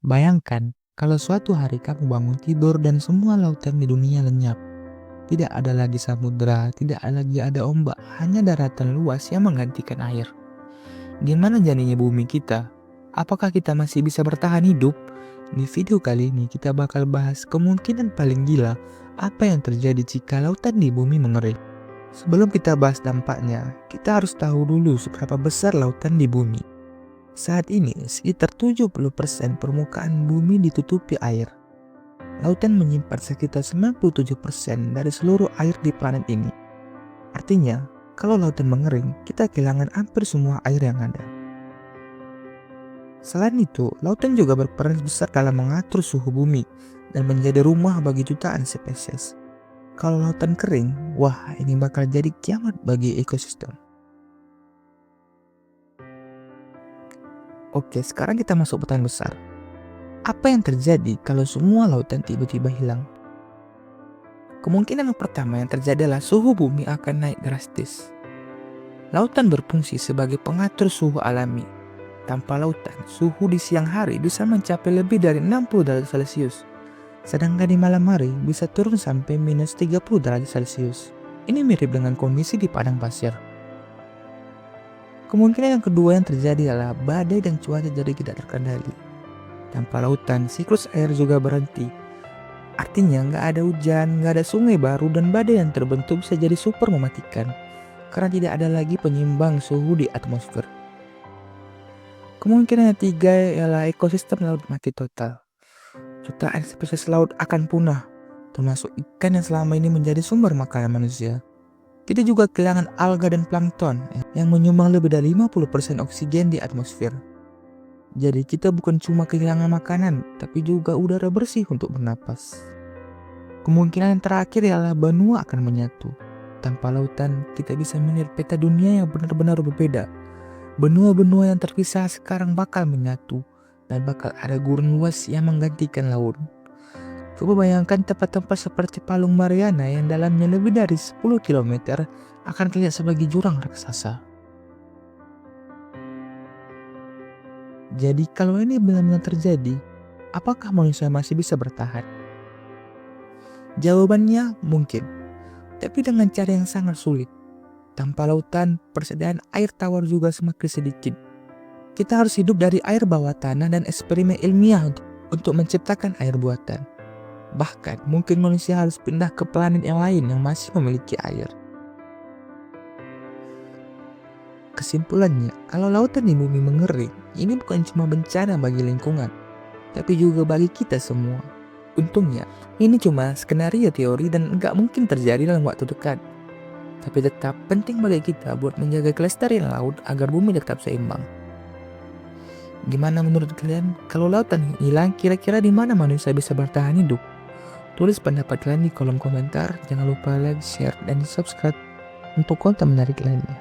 Bayangkan kalau suatu hari kamu bangun tidur dan semua lautan di dunia lenyap. Tidak ada lagi samudera, tidak lagi ada ombak, hanya daratan luas yang menggantikan air. Gimana jadinya bumi kita? Apakah kita masih bisa bertahan hidup? Di video kali ini kita bakal bahas kemungkinan paling gila apa yang terjadi jika lautan di bumi mengering. Sebelum kita bahas dampaknya, kita harus tahu dulu seberapa besar lautan di bumi. Saat ini, sekitar 70% permukaan bumi ditutupi air. Lautan menyimpan sekitar 97% dari seluruh air di planet ini. Artinya, kalau lautan mengering, kita kehilangan hampir semua air yang ada. Selain itu, lautan juga berperan besar dalam mengatur suhu bumi dan menjadi rumah bagi jutaan spesies. Kalau lautan kering, wah ini bakal jadi kiamat bagi ekosistem. Oke, sekarang kita masuk pertanyaan besar. Apa yang terjadi kalau semua lautan tiba-tiba hilang? Kemungkinan pertama yang terjadi adalah suhu bumi akan naik drastis. Lautan berfungsi sebagai pengatur suhu alami. Tanpa lautan, suhu di siang hari bisa mencapai lebih dari 60 derajat Celcius. Sedangkan di malam hari bisa turun sampai minus 30 derajat Celcius. Ini mirip dengan kondisi di padang pasir. Kemungkinan yang kedua yang terjadi adalah badai dan cuaca jadi tidak terkendali. Tanpa lautan, siklus air juga berhenti. Artinya nggak ada hujan, nggak ada sungai baru, dan badai yang terbentuk bisa jadi super mematikan. Karena tidak ada lagi penyimbang suhu di atmosfer. Kemungkinan yang ketiga ialah ekosistem laut mati total. Jutaan spesies laut akan punah, termasuk ikan yang selama ini menjadi sumber makanan manusia. Kita juga kehilangan alga dan plankton yang menyumbang lebih dari 50% oksigen di atmosfer. Jadi kita bukan cuma kehilangan makanan, tapi juga udara bersih untuk bernapas. Kemungkinan yang terakhir ialah benua akan menyatu. Tanpa lautan, kita bisa melihat peta dunia yang benar-benar berbeda. Benua-benua yang terpisah sekarang bakal menyatu, dan bakal ada gurun luas yang menggantikan laut. Coba bayangkan tempat-tempat seperti Palung Mariana yang dalamnya lebih dari 10 km akan terlihat sebagai jurang raksasa. Jadi kalau ini benar-benar terjadi, apakah manusia masih bisa bertahan? Jawabannya mungkin, tapi dengan cara yang sangat sulit. Tanpa lautan, persediaan air tawar juga semakin sedikit. Kita harus hidup dari air bawah tanah dan eksperimen ilmiah untuk menciptakan air buatan. Bahkan mungkin manusia harus pindah ke planet yang lain yang masih memiliki air. Kesimpulannya, kalau lautan di bumi mengering, ini bukan cuma bencana bagi lingkungan, tapi juga bagi kita semua. Untungnya, ini cuma skenario teori dan nggak mungkin terjadi dalam waktu dekat. Tapi tetap penting bagi kita buat menjaga kelestarian laut agar bumi tetap seimbang. Gimana menurut kalian? Kalau lautan hilang, kira-kira di mana manusia bisa bertahan hidup? Tulis pendapat kalian di kolom komentar. Jangan lupa like, share, dan subscribe untuk konten menarik lainnya.